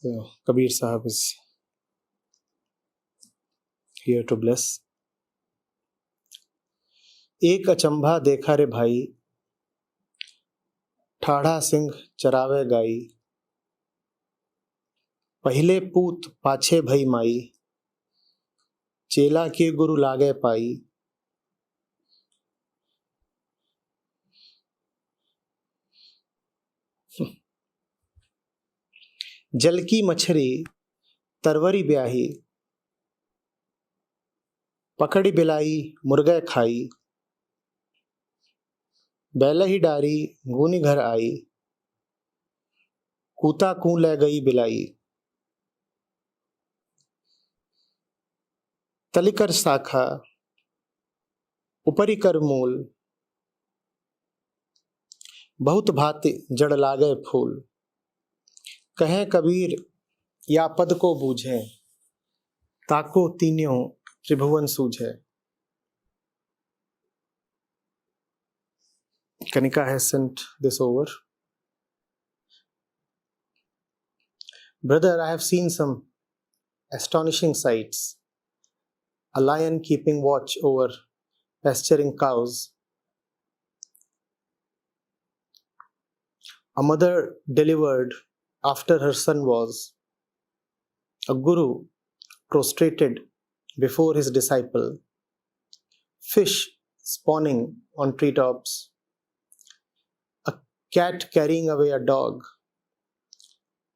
So, Kabir Sahab is here to bless. एक अचंभा देखा रे भाई, ठाढ़ा सिंह चरावे गाई, पहले पूत पाछे भई माई, चेला के गुरु लागे पाई। जल की मछली तरवरी ब्याही, पकड़ी बिलाई मुर्गे खाई, बैल ही डारी गूनी घर आई, कूता कूं ले गई बिलाई। तलिकर शाखा उपरी कर मूल, बहुत भांति जड़ लागे फूल। कहें कबीर या पद को बूझे, ताको तीनों त्रिभुवन सूझे। Kanika has sent this over. Brother, I have seen some astonishing sights. A lion keeping watch over pasturing cows. A mother delivered after her son was. A guru prostrated before his disciple. Fish spawning on treetops. A cat carrying away a dog.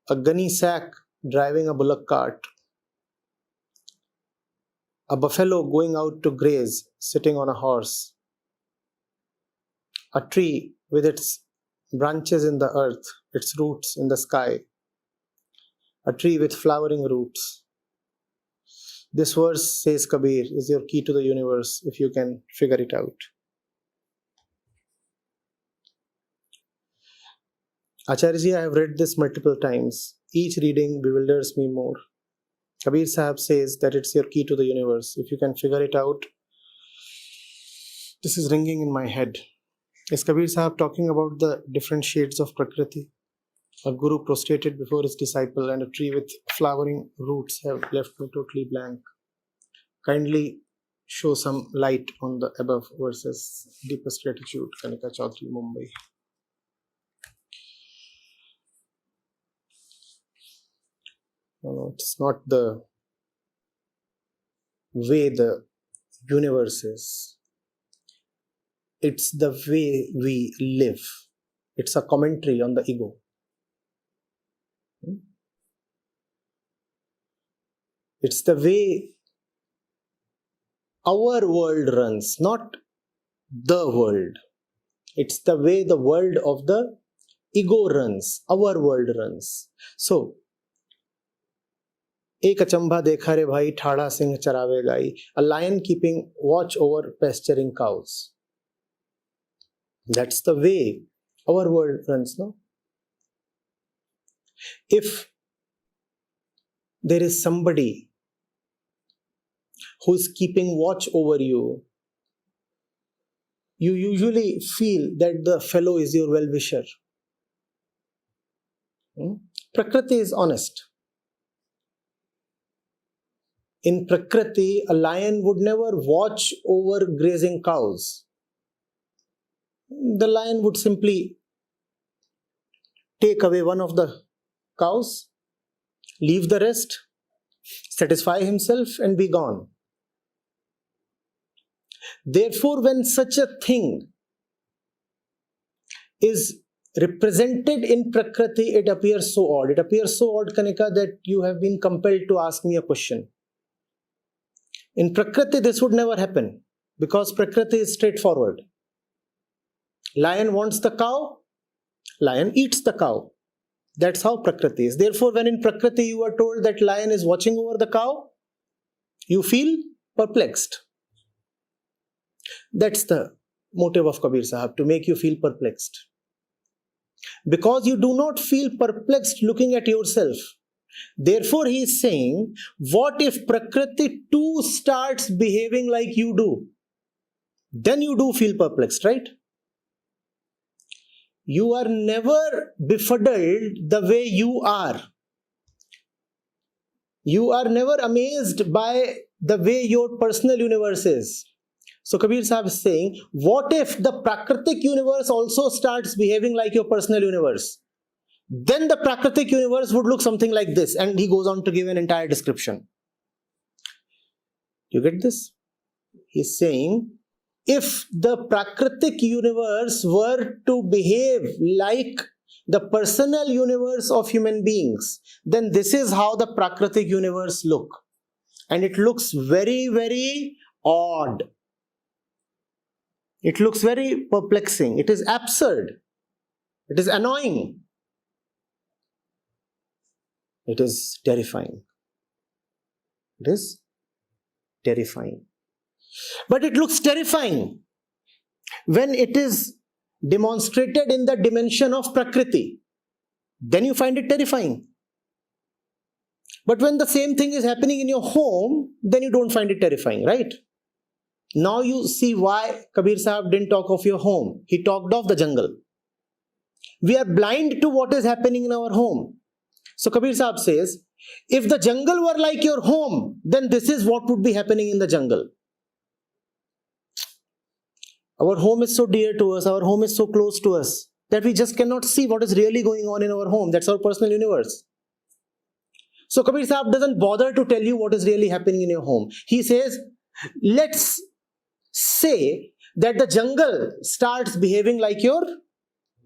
A gunny sack driving a bullock cart. A buffalo going out to graze, sitting on a horse. A tree with its branches in the earth, its roots in the sky. A tree with flowering roots. This verse, says Kabir, is your key to the universe if you can figure it out. Acharya, I have read this multiple times. Each reading bewilders me more. Kabir Sahab says that it's your key to the universe. If you can figure it out, this is ringing in my head. Is Kabir Sahab talking about the different shades of Prakriti? A guru prostrated before his disciple and a tree with flowering roots have left me totally blank. Kindly show some light on the above verses. Deepest gratitude, Kanika Chaudhary, Mumbai. No, it's not the way the universe is. It's the way we live. It's a commentary on the ego. It's the way our world runs, not the world. It's the way the world of the ego runs, our world runs. So, एक अचंभा देखा रे भाई, ठाड़ा सिंह चरावे गाई. A lion keeping watch over pasturing cows. That's the way our world runs, no? If there is somebody who is keeping watch over you, you usually feel that the fellow is your well-wisher. Prakriti is honest. In Prakriti, a lion would never watch over grazing cows. The lion would simply take away one of the cows, leave the rest, satisfy himself and be gone. Therefore, when such a thing is represented in Prakriti, it appears so odd. It appears so odd, Kanika, that you have been compelled to ask me a question. In Prakriti, this would never happen because Prakriti is straightforward. Lion wants the cow, lion eats the cow. That's how Prakriti is. Therefore, when in Prakriti you are told that lion is watching over the cow, you feel perplexed. That's the motive of Kabir Sahab, to make you feel perplexed. Because you do not feel perplexed looking at yourself. Therefore, he is saying, what if Prakriti too starts behaving like you do? Then you do feel perplexed, right? You are never befuddled the way you are. You are never amazed by the way your personal universe is. So Kabir Sahib is saying, what if the Prakritic universe also starts behaving like your personal universe? Then the Prakritic universe would look something like this. And he goes on to give an entire description. You get this? He's saying, if the Prakritic universe were to behave like the personal universe of human beings, then this is how the Prakritic universe look. And it looks very, very odd. It looks very perplexing. It is absurd. It is annoying. It is terrifying. It is terrifying. But it looks terrifying when it is demonstrated in the dimension of Prakriti. Then you find it terrifying. But when the same thing is happening in your home, then you don't find it terrifying, right? Now you see why Kabir Sahib didn't talk of your home. He talked of the jungle. We are blind to what is happening in our home. So Kabir Sahib says, if the jungle were like your home, then this is what would be happening in the jungle. Our home is so dear to us, our home is so close to us, that we just cannot see what is really going on in our home. That's our personal universe. So Kabir Sahib doesn't bother to tell you what is really happening in your home. He says, let's say that the jungle starts behaving like your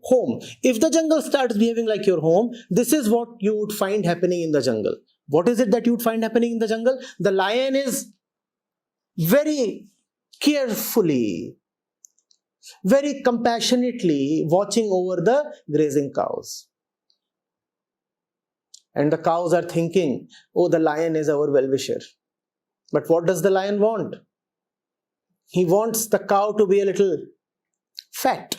home. If the jungle starts behaving like your home, this is what you would find happening in the jungle. What is it that you would find happening in the jungle? The lion is very carefully, very compassionately watching over the grazing cows. And the cows are thinking, oh, the lion is our well-wisher. But what does the lion want? He wants the cow to be a little fat.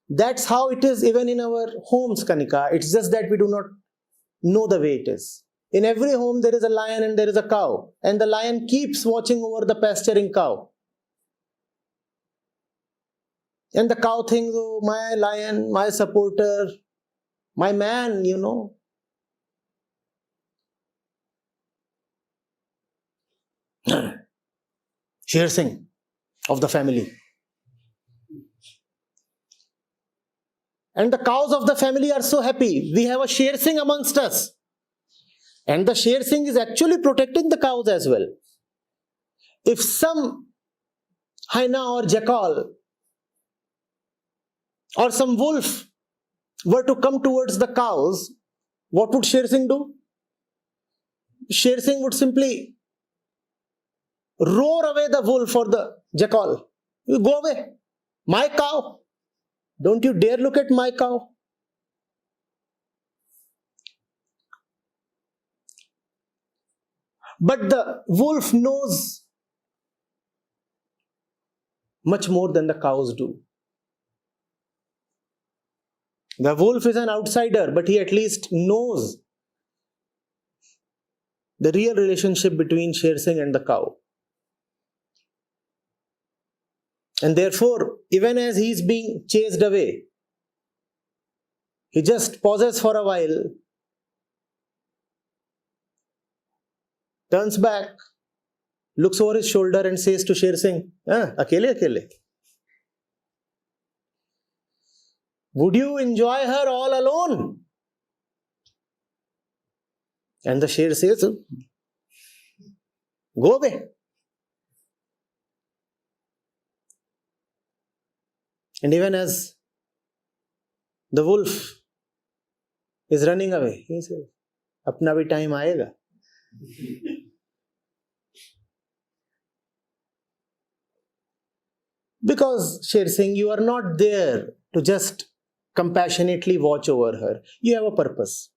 That's how it is even in our homes, Kanika. It's just that we do not know the way it is. In every home there is a lion and there is a cow. And the lion keeps watching over the pasturing cow. And the cow thinks, oh, my lion, my supporter, my man, you know. Sher Singh of the family. And the cows of the family are so happy. We have a Sher Singh amongst us. And the Sher Singh is actually protecting the cows as well. If some hyena or jackal or some wolf were to come towards the cows, what would Sher Singh do? Sher Singh would simply roar away the wolf or the jackal. You go away. My cow. Don't you dare look at my cow. But the wolf knows much more than the cows do. The wolf is an outsider, but he at least knows the real relationship between Sher Singh and the cow. And therefore, even as he is being chased away, he just pauses for a while, turns back, looks over his shoulder and says to Sher Singh, akele, akele. Would you enjoy her all alone? And the Sher says, go away. And even as the wolf is running away, he says, apna bhi time aayega. Because, Sher Singh, you are not there to just compassionately watch over her. You have a purpose.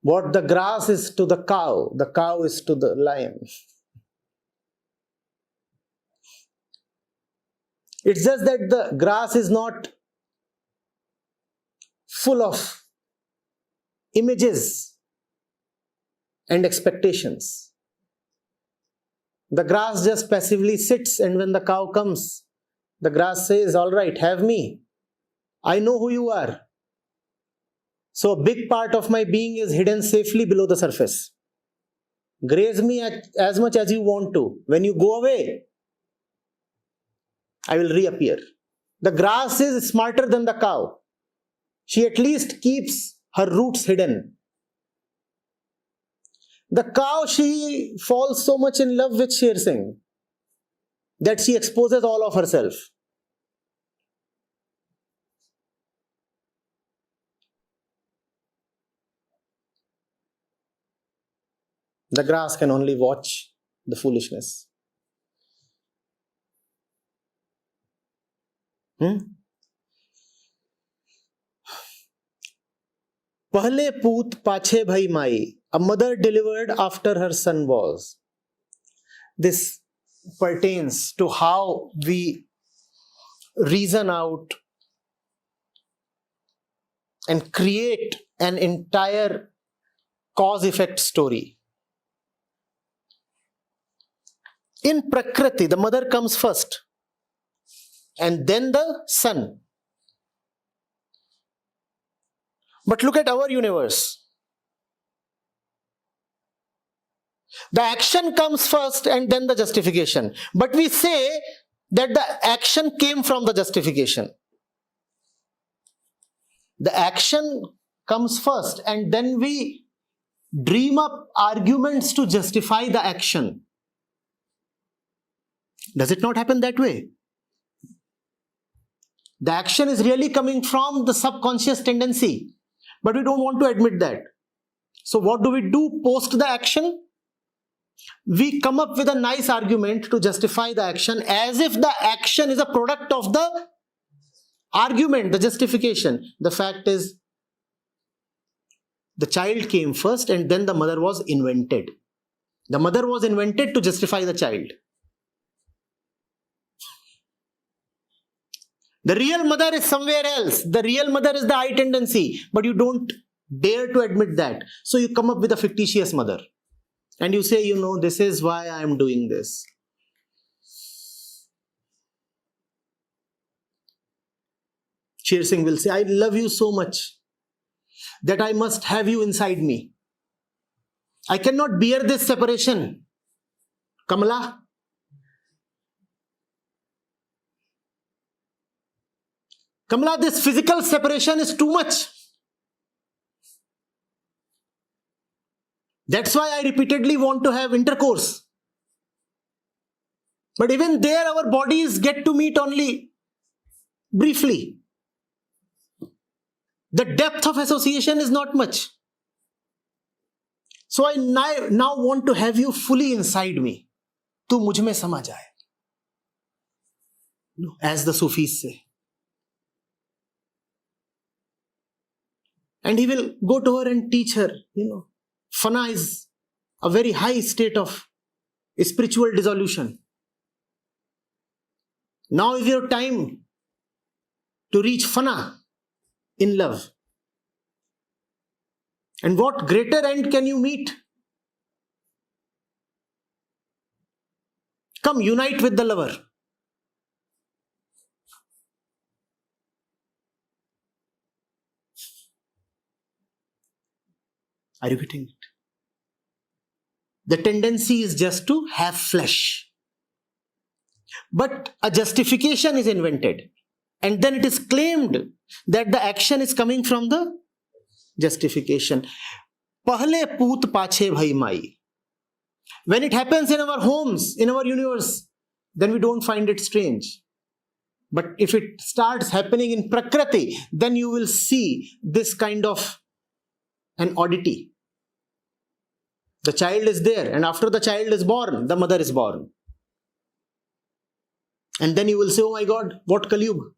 What the grass is to the cow is to the lion. It's just that the grass is not full of images and expectations. The grass just passively sits, and when the cow comes, The grass says, all right, have me. I know who you are. So a big part of my being is hidden safely below the surface. Graze me as much as you want to. When you go away, I will reappear. The grass is smarter than the cow. She at least keeps her roots hidden. The cow, she falls so much in love with Sher Singh that she exposes all of herself. The grass can only watch the foolishness. Pahle poot pache bhai mai. A mother delivered after her son was. This pertains to how we reason out and create an entire cause-effect story. In Prakriti, the mother comes first, and then the son. But look at our universe. The action comes first and then the justification. But we say that the action came from the justification. The action comes first and then we dream up arguments to justify the action. Does it not happen that way? The action is really coming from the subconscious tendency, but we don't want to admit that. So what do we do post the action? We come up with a nice argument to justify the action as if the action is a product of the argument, the justification. The fact is, the child came first and then the mother was invented. The mother was invented to justify the child. The real mother is somewhere else. The real mother is the I tendency, but you don't dare to admit that. So you come up with a fictitious mother. And you say, this is why I am doing this. Sher Singh will say, I love you so much that I must have you inside me. I cannot bear this separation. Kamala. Kamala, this physical separation is too much. That's why I repeatedly want to have intercourse. But even there, our bodies get to meet only briefly. The depth of association is not much. So I now want to have you fully inside me. Tu mujh mein sama jaye. As the Sufis say. And he will go to her and teach her, Fana is a very high state of spiritual dissolution. Now is your time to reach Fana in love. And what greater end can you meet? Come, unite with the lover. Are you getting it? The tendency is just to have flesh. But a justification is invented. And then it is claimed that the action is coming from the justification. Pahle poot pache bhai mai. When it happens in our homes, in our universe, then we don't find it strange. But if it starts happening in Prakriti, then you will see this kind of an oddity. The child is there, and after the child is born, the mother is born. And then you will say, oh my God, what Kali Yuga?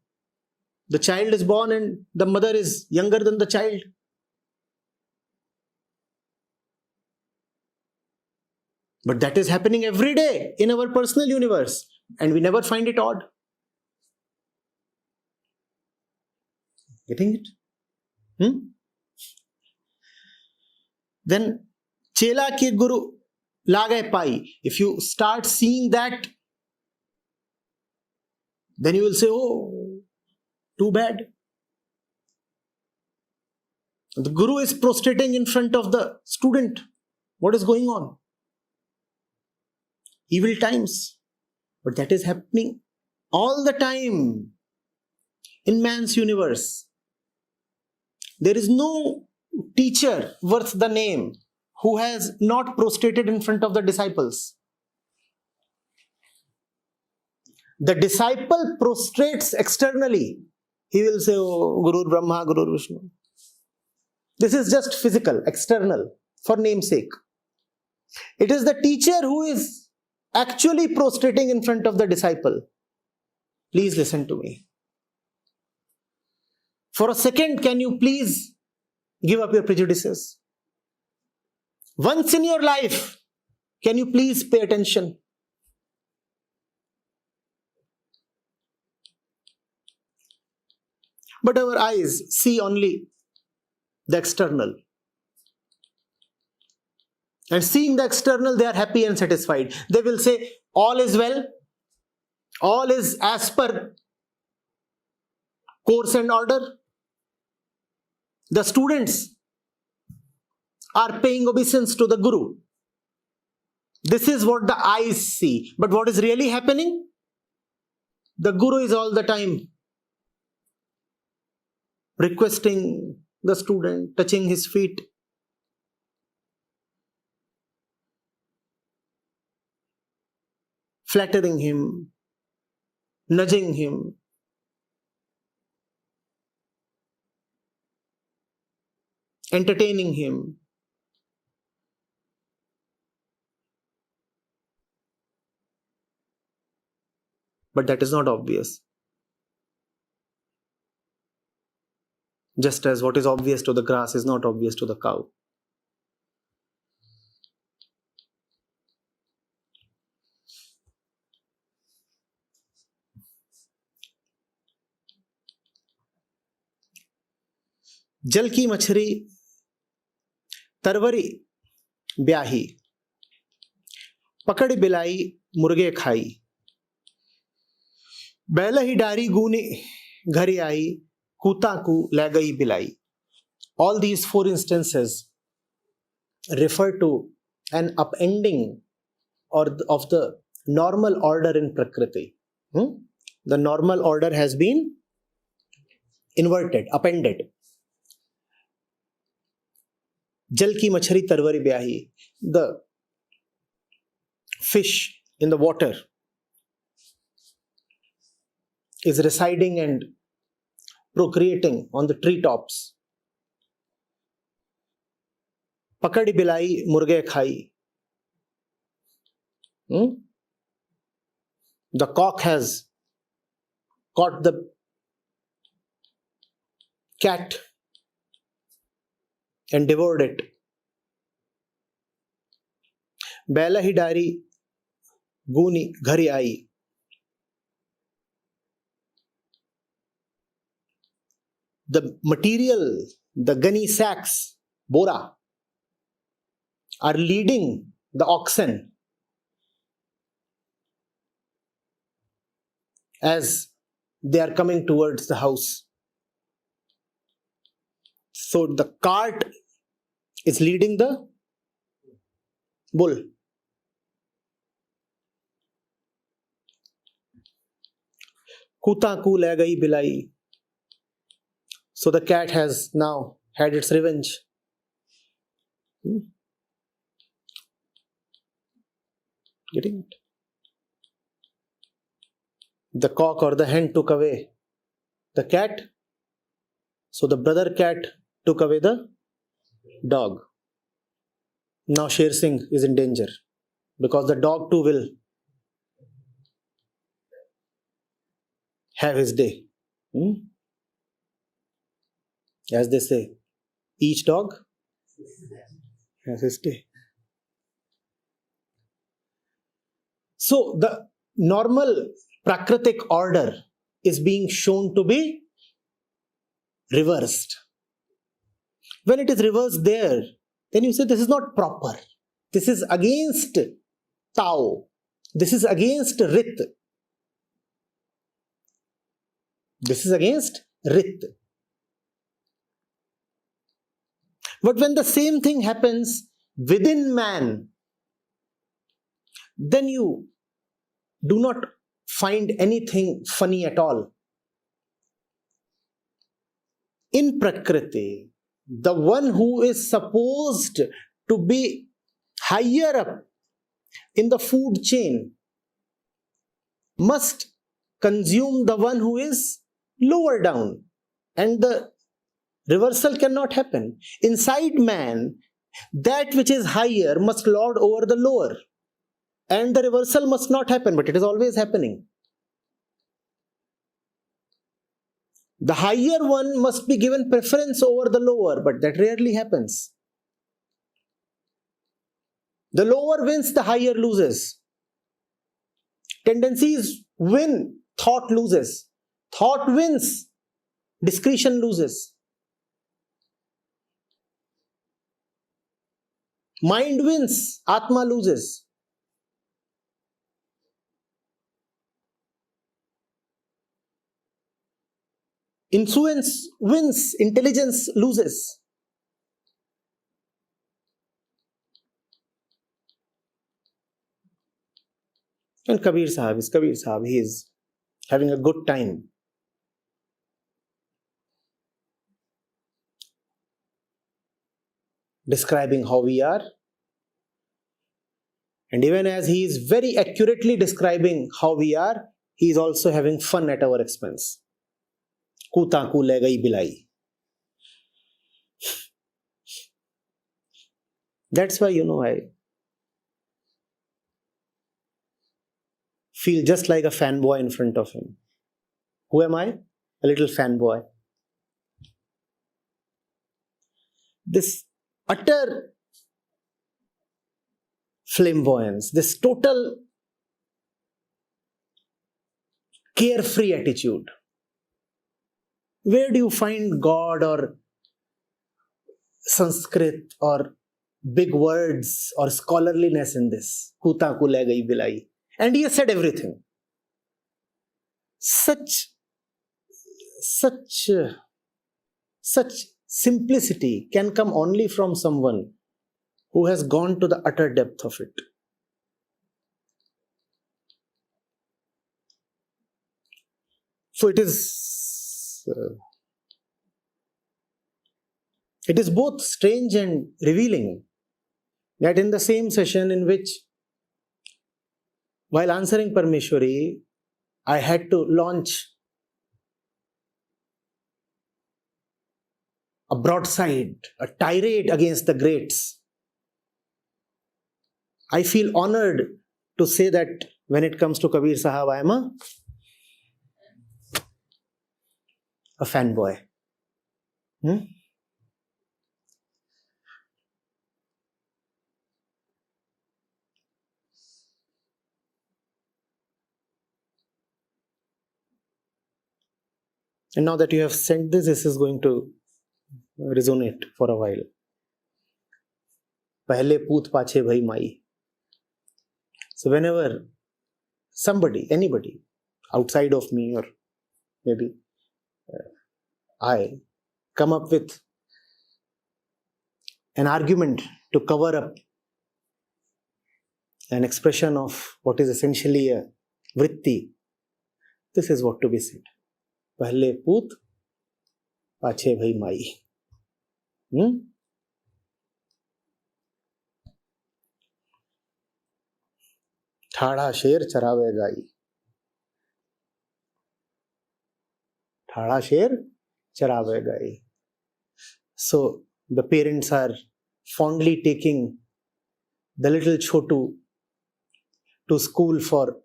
The child is born and the mother is younger than the child. But that is happening every day in our personal universe, and we never find it odd. Getting it? Then Chela ke guru lagaye pai. If you start seeing that Then you will say, oh, too bad. The guru is prostrating in front of the student. What is going on? Evil times. But that is happening all the time in man's universe. There is no teacher worth the name who has not prostrated in front of the disciples. The disciple prostrates externally. He will say, oh, Guru Brahma, Guru Vishnu. This is just physical, external, for namesake. It is the teacher who is actually prostrating in front of the disciple. Please listen to me. For a second, can you please give up your prejudices? Once in your life, can you please pay attention? But our eyes see only the external. And seeing the external, they are happy and satisfied. They will say, all is well, all is as per course and order. The students are paying obeisance to the Guru. This is what the eyes see. But what is really happening? The Guru is all the time requesting the student, touching his feet. Flattering him, nudging him. Entertaining him. But that is not obvious. Just as what is obvious to the grass is not obvious to the cow. जल की मछली तरवरी ब्याही, पकड़ बिलाई मुर्गे खाई, बैल ही डारी गूनी घरी आई, कूता को ले गई बिलाई. All these four instances refer to an upending of the normal order in Prakriti. The normal order has been inverted, upended. Jal ki machhari tarwari byahi. The fish in the water is residing and procreating on the treetops. Pakadi bilai murge khai. The cock has caught the cat and devoured it. Baila hi dari guni ghari aayi. The material, the gunny sacks, bora, are leading the oxen as they are coming towards the house. So the cart is leading the bull. Kuta ku le gayi bilai. So the cat has now had its revenge. Getting it? The cock or the hen took away the cat. So the brother cat took away the dog. Now Sher Singh is in danger because the dog too will have his day. As they say, each dog has his day. So the normal Prakritic order is being shown to be reversed. When it is reversed there, then you say this is not proper. This is against Tao. This is against Rit. This is against Rit. But when the same thing happens within man, then you do not find anything funny at all. In Prakriti, the one who is supposed to be higher up in the food chain must consume the one who is lower down, and the reversal cannot happen. Inside man, that which is higher must lord over the lower, and the reversal must not happen, but it is always happening. The higher one must be given preference over the lower, but that rarely happens. The lower wins, the higher loses. Tendencies win, thought loses. Thought wins, discretion loses. Mind wins, Atma loses. Influence wins, intelligence loses. And Kabir Sahib is Kabir Sahib. He is having a good time. Describing how we are. And even as he is very accurately describing how we are, he is also having fun at our expense. Kuta ku le gayi bilai. That's why, I feel just like a fanboy in front of him. Who am I? A little fanboy. This utter flamboyance, this total carefree attitude. Where do you find God or Sanskrit or big words or scholarliness in this? Kuta ku le gayi bilai. And he has said everything. Such simplicity can come only from someone who has gone to the utter depth of it. So it is both strange and revealing that in the same session in which, while answering Parmeshwari, I had to launch a broadside, a tirade against the greats. I feel honored to say that when it comes to Kabir Sahab, I am a fanboy. And now that you have sent this is going to resonate for a while. Pehle poot pache bhai mai. So whenever somebody, anybody, outside of me or maybe I come up with an argument to cover up an expression of what is essentially a vritti, this is what to be said. Pehle poot pache bhai mai. ठाड़ा शेर चरावे गाई. ठाड़ा शेर चरावे गाई. So the parents are fondly taking the little Chotu to school for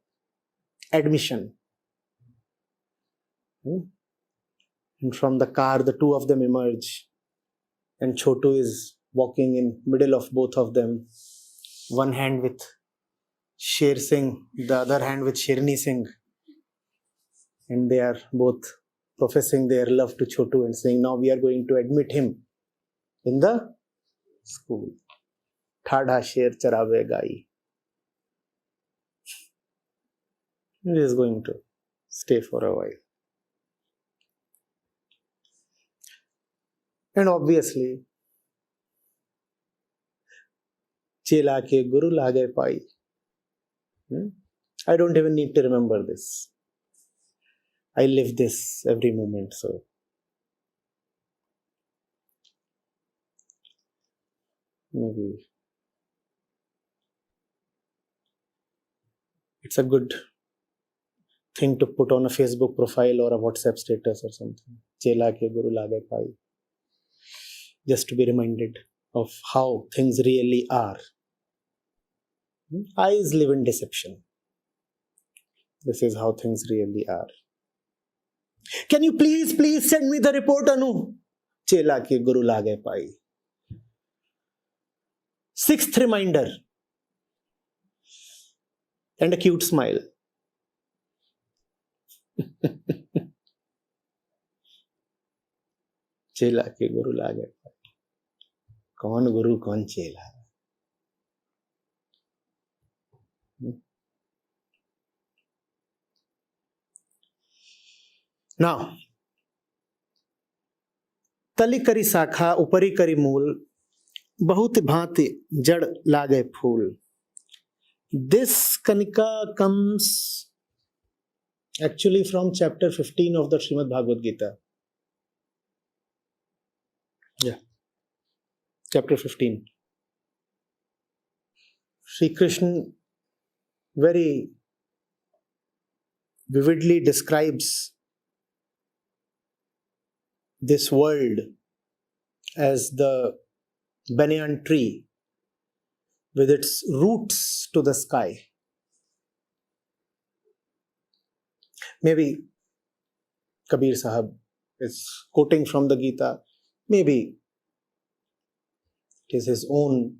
admission. And from the car, the two of them emerge. And Chotu is walking in middle of both of them. One hand with Sher Singh, the other hand with Sherni Singh. And they are both professing their love to Chotu and saying, now we are going to admit him in the school. Thada Sher Charave Gai. It is going to stay for a while. And obviously, Chela ke Guru lage pai. I don't even need to remember this. I live this every moment, so. Maybe it's a good thing to put on a Facebook profile or a WhatsApp status or something. Chela ke Guru lage pai. Just to be reminded of how things really are. Eyes live in deception. This is how things really are. Can you please send me the report, Anu? Chela ke Guru lage pai. Sixth reminder. And a cute smile. Chela ke Guru lage pai. Kaun Guru, kaun Chela? Now, तली करी शाखा ऊपरी करी मूल बहुत भांति जड़ लागे फूल. This Kanika comes actually from chapter 15 of the Srimad Bhagavad Gita. Yeah, chapter 15. Sri Krishna very vividly describes this world as the banyan tree with its roots to the sky. Maybe Kabir Sahib is quoting from the Gita. Maybe it is his own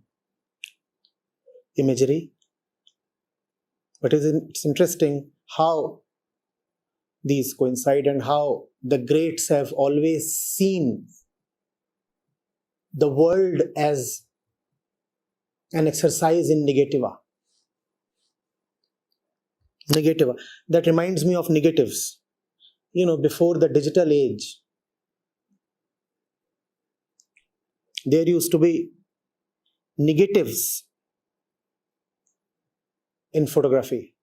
imagery. But it's interesting how these coincide and how the greats have always seen the world as an exercise in negativa. Negativa. That reminds me of negatives. Before the digital age, there used to be negatives in photography.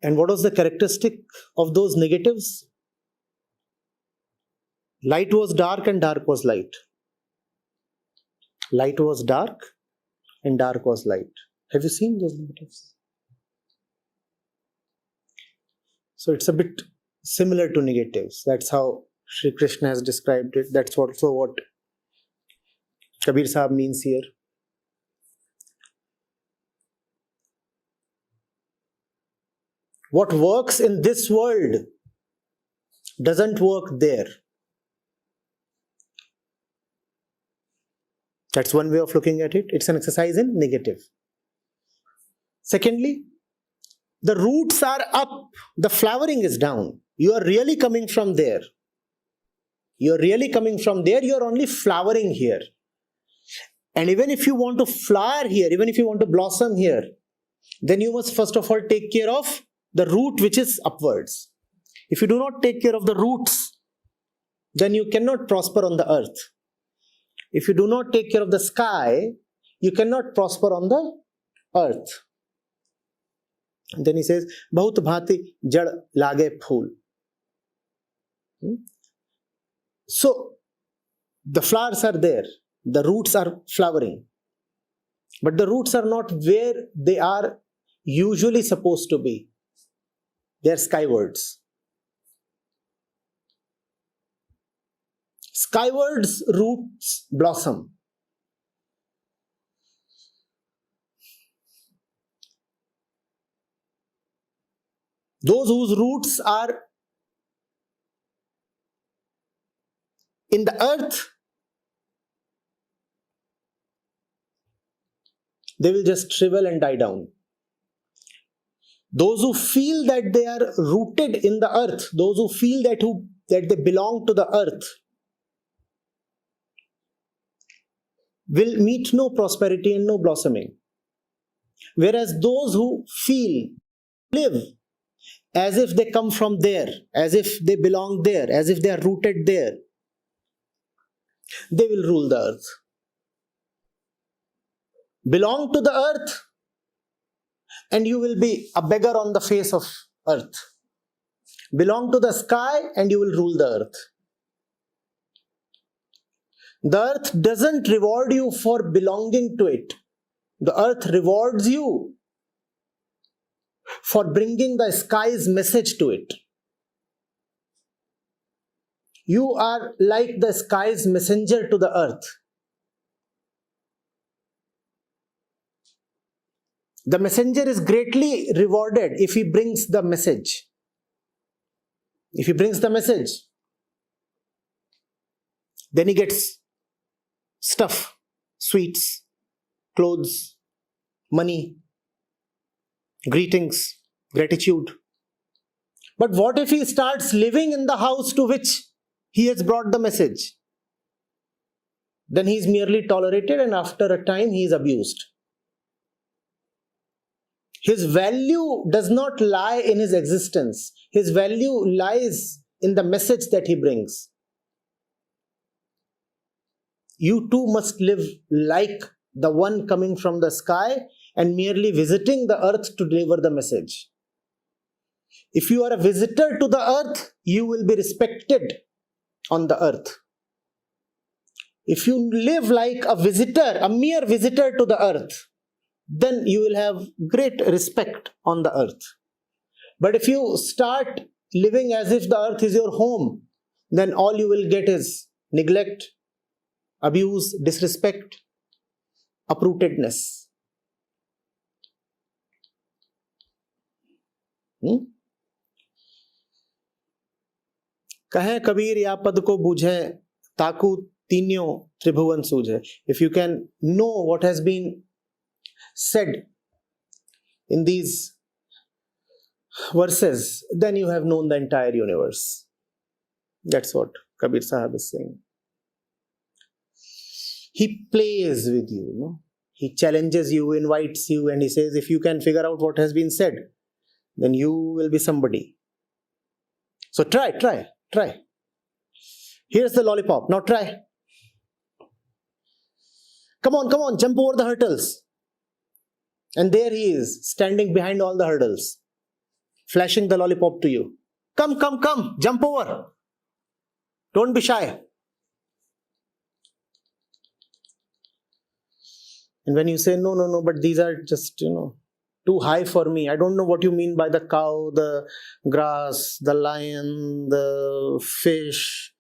And what was the characteristic of those negatives? Light was dark and dark was light. Light was dark and dark was light. Have you seen those negatives? So it's a bit similar to negatives. That's how Sri Krishna has described it. That's also what Kabir Sahib means here. What works in this world doesn't work there. That's one way of looking at it. It's an exercise in negative. Secondly, the roots are up, the flowering is down. You are really coming from there. You are really coming from there, you are only flowering here. And even if you want to flower here, even if you want to blossom here, then you must first of all take care of the root which is upwards. If you do not take care of the roots, then you cannot prosper on the earth. If you do not take care of the sky, you cannot prosper on the earth. And then he says, Bahut bhati jad lage phool. So, the flowers are there, the roots are flowering, but the roots are not where they are usually supposed to be. They are skywards. Skywards roots blossom. Those whose roots are in the earth, they will just shrivel and die down. Those who feel that they are rooted in the earth, those who feel that they belong to the earth, will meet no prosperity and no blossoming. Whereas those who feel, live as if they come from there, as if they belong there, as if they are rooted there, they will rule the earth. Belong to the earth, and you will be a beggar on the face of earth. Belong to the sky, and you will rule the earth. The earth doesn't reward you for belonging to it. The earth rewards you for bringing the sky's message to it. You are like the sky's messenger to the earth. The messenger is greatly rewarded if he brings the message. If he brings the message, then he gets stuff, sweets, clothes, money, greetings, gratitude. But what if he starts living in the house to which he has brought the message? Then he is merely tolerated, and after a time he is abused. His value does not lie in his existence. His value lies in the message that he brings. You too must live like the one coming from the sky and merely visiting the earth to deliver the message. If you are a visitor to the earth, you will be respected on the earth. If you live like a visitor, a mere visitor to the earth, then you will have great respect on the earth. But if you start living as if the earth is your home, then all you will get is neglect, abuse, disrespect, uprootedness. कहे कबीर या पद को बूझे ताकू तीन्यों त्रिभुवन सूझे. If you can know what has been said in these verses, then you have known the entire universe. That's what Kabir Sahib is saying. He plays with you, no? He challenges you, invites you, and he says, if you can figure out what has been said, then you will be somebody. So try. Here's the lollipop. Now try. Come on, jump over the hurdles. And there he is, standing behind all the hurdles, flashing the lollipop to you. Come, jump over. Don't be shy. And when you say, no, but these are just, too high for me. I don't know what you mean by the cow, the grass, the lion, the fish,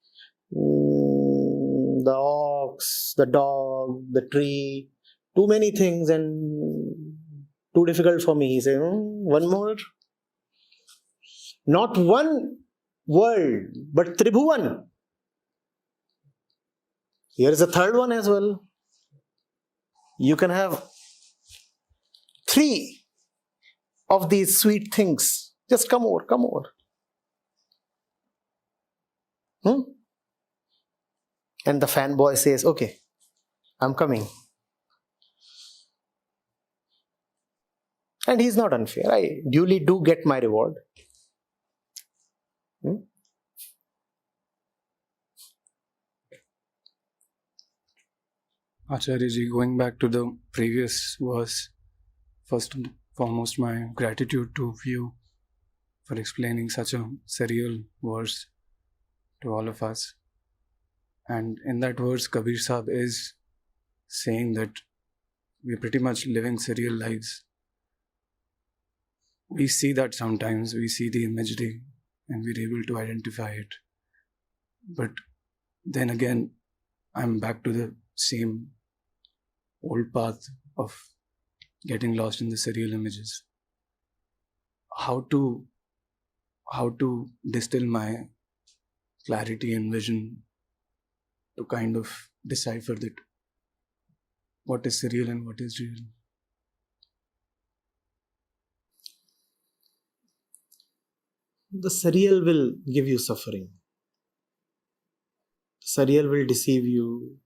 the ox, the dog, the tree. Too many things and too difficult for me. He said, one more. Not one world, but Tribhuvan. Here is a third one as well. You can have 3 of these sweet things. Just come over. And the fanboy says, okay, I'm coming. And he's not unfair. I duly do get my reward. Acharya ji, going back to the previous verse, first and foremost, my gratitude to you for explaining such a surreal verse to all of us. And in that verse, Kabir Sahib is saying that we're pretty much living surreal lives. We see that sometimes, we see the imagery and we're able to identify it. But then again, I'm back to the same old path of getting lost in the surreal images. How to distill my clarity and vision to kind of decipher that what is surreal and what is real. The surreal will give you suffering. Surreal will deceive you.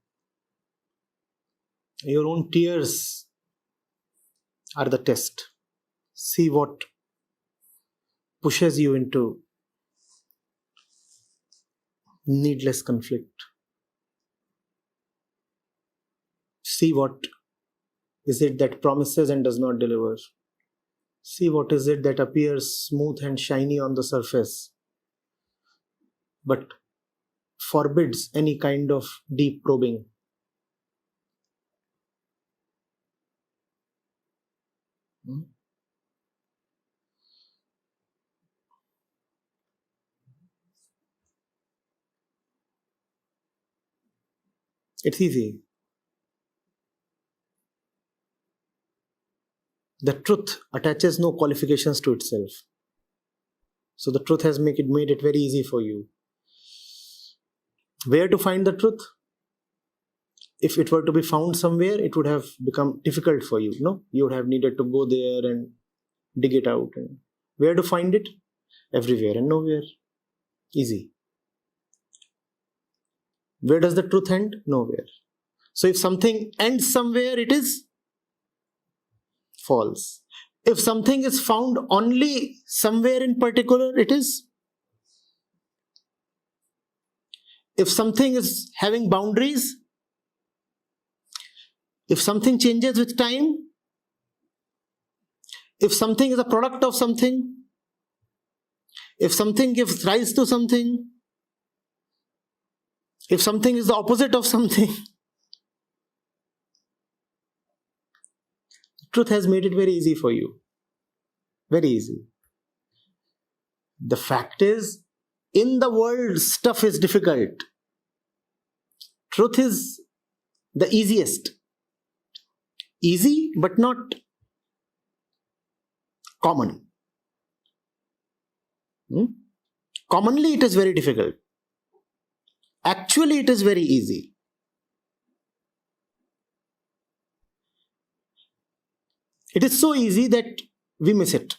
Your own tears are the test. See what pushes you into needless conflict. See what is it that promises and does not deliver. See what is it that appears smooth and shiny on the surface, but forbids any kind of deep probing. It's easy. The truth attaches no qualifications to itself. So the truth has made it very easy for you. Where to find the truth? If it were to be found somewhere, it would have become difficult for you. No, you would have needed to go there and dig it out. And where to find it? Everywhere and nowhere. Easy. Where does the truth end? Nowhere. So if something ends somewhere, it is false. If something is found only somewhere in particular, it is. If something is having boundaries, if something changes with time, if something is a product of something, if something gives rise to something, if something is the opposite of something, truth has made it very easy for you. Very easy. The fact is, in the world, stuff is difficult. Truth is the easiest. Easy, but not common. Commonly, it is very difficult. Actually, it is very easy. It is so easy that we miss it.